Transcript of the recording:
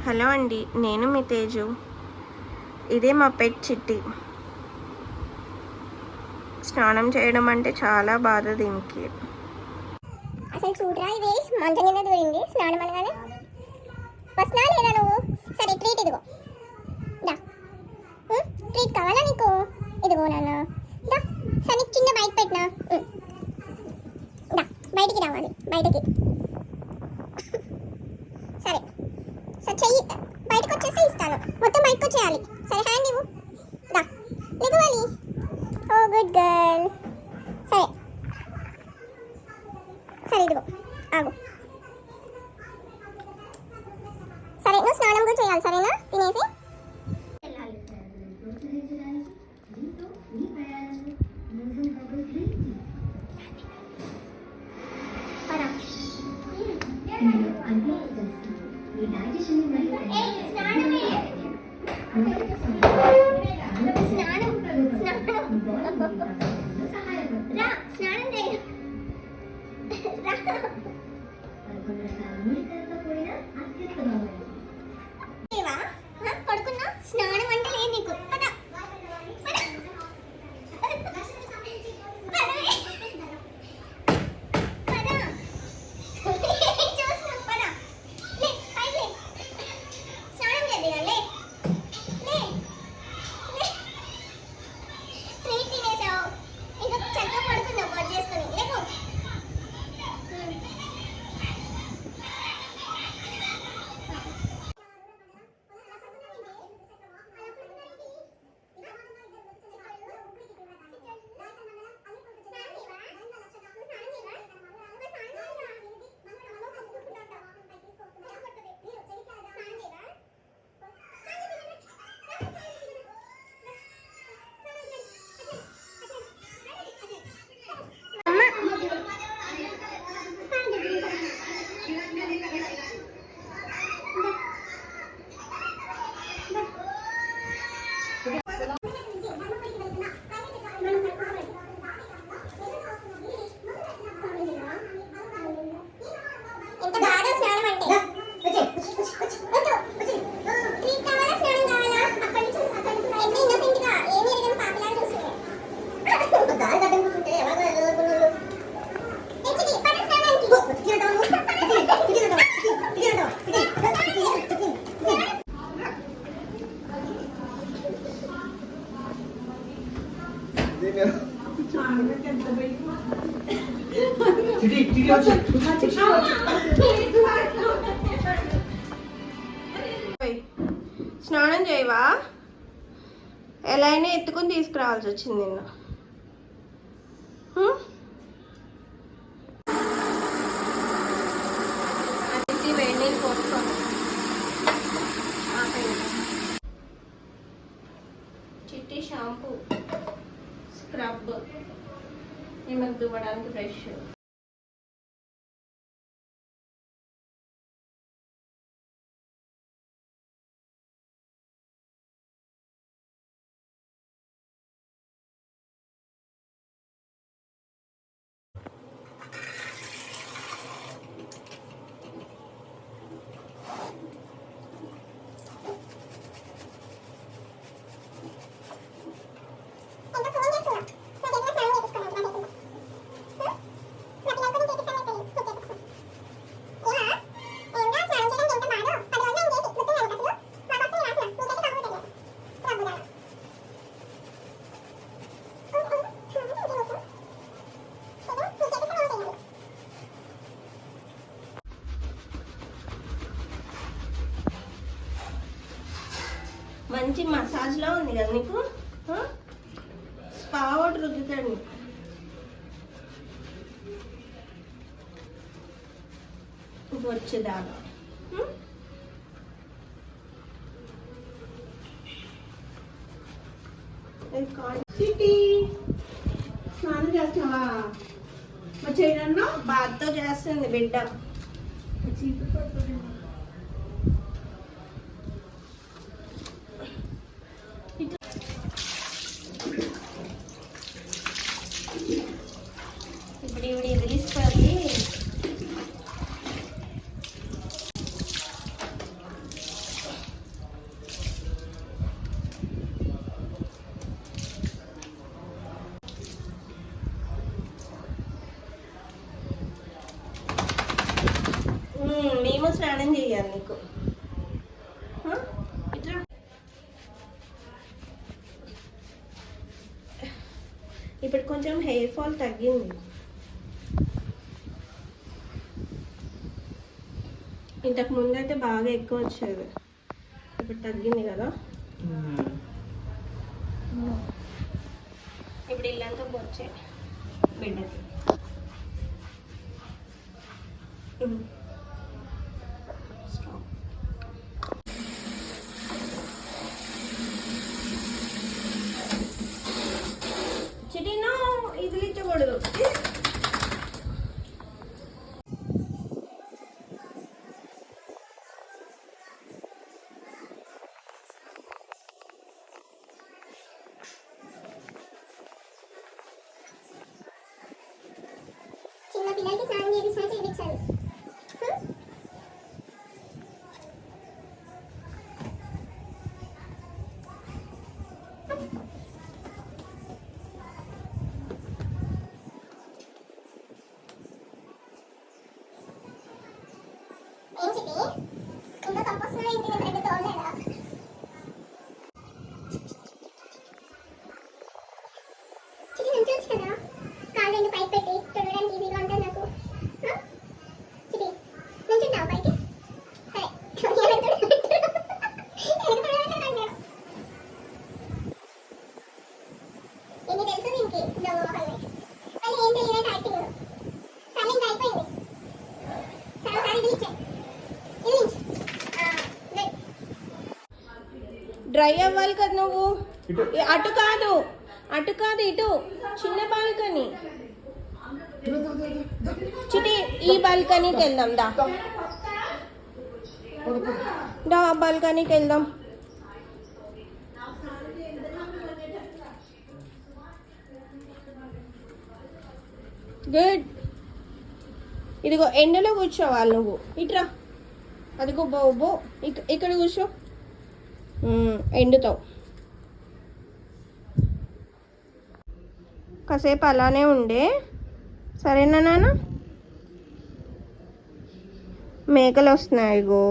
Hello అండి, నేను మీ తేజు. ఇదే మా పెట్ చిట్టి. స్నానం చేయడం అంటే చాలా బాధ దీనికి. అసలు చూడరా, ఇది మంచం కింద దూరింది స్నానం అనగానే. వస్తున్నా లేదా నువ్వు? సరే ట్రీట్ ఇదిగో, దా. ట్రీట్ కావాలా నీకు? ఇదిగో నాన్న, దా. సరే నీకు చిన్న బైక్ పెట్టినా, దా. బయటికి రావాలి, బయటకి. సరే సరే చెయ్యి, బయటకు వచ్చేస్తే ఇస్తాను. మొత్తం బయటకు వచ్చేయాలి. సరే హ్యాండ్ ఇవ్వు, దా. లిగవాలి. ఓ గుడ్ గర్ల్. సరే సరే ఇదిగో, ఆగు. సరే నువ్వు స్నానం కూడా చేయాలి, సరేనా? తినేసి పడుకున్నా. స్నానం అంటే లేదు నీకు. పద స్నానం చేయవా? ఎలా అయినా ఎత్తుకుని తీసుకురావాల్సి వచ్చింది నిన్న. అది వేడి నీళ్ళు పోసుకోండి. చిట్టి షాంపూ, స్క్రబ్, ఏమకు దువ్వడానికి బ్రష్. మంచి మసాజ్లో ఉంది కదా నీకు. స్పా వాటర్ రుద్దుతాడు వచ్చేదాకా. స్నానం చేస్తావా? చేయడన్నా బాత్తో చేస్తుంది బిడ్డ. ఇప్పుడు ఇవి తీసుకోవాలి. పని చేయాలి నీకు. ఇట్లా ఇప్పుడు కొంచెం హెయిర్ ఫాల్ తగ్గింది. ఇంతకు ముందు అయితే బాగా ఎక్కువ వచ్చేది, ఇప్పుడు తగ్గింది కదా. ఇప్పుడు ఇల్లంతా వచ్చే బిడ్డకి. చిటినో ఇది ఇచ్చకూడదు. చిన్న పిల్లలకి స్నానం చేయించాలి. ఏం చిటి ఇంకా కంపోస్ట్ ఇంటి సరిగ్గా తోడలేదా? చిటి నుంచోచ్చు కదా, కాలు రెండు పైకి పెట్టి తొడడానికి ఈజీగా ఉంటుంది నాకు. చిటి నుంచుంటావు పైకి? సరే ఎన్ని తెలుసు దీనికి దొంగ మొహల్ని. మళ్ళీ ఏం తెలియనట్టు యాక్టింగ్. సరే ఇంకా అయిపోయింది. సరే ఒకసారి ఇది ఇచ్చే. డ్రై అవ్వాలి కదా నువ్వు. అటు కాదు ఇటు చిన్న బాల్కనీ. చిటి ఈ బాల్కనీకి వెళ్దాం. దా ఆ బాల్కనీకి వెళ్దాం. గుడ్. ఇదిగో ఎండలో కూర్చోవాలి నువ్వు. ఇట్రా, అదిగో బో ఇక్కడ కూర్చో. ఎండుతావు. కాసేపు అలానే ఉండే, సరేనా నాన్న? మేకలు వస్తున్నాయి. ఇగో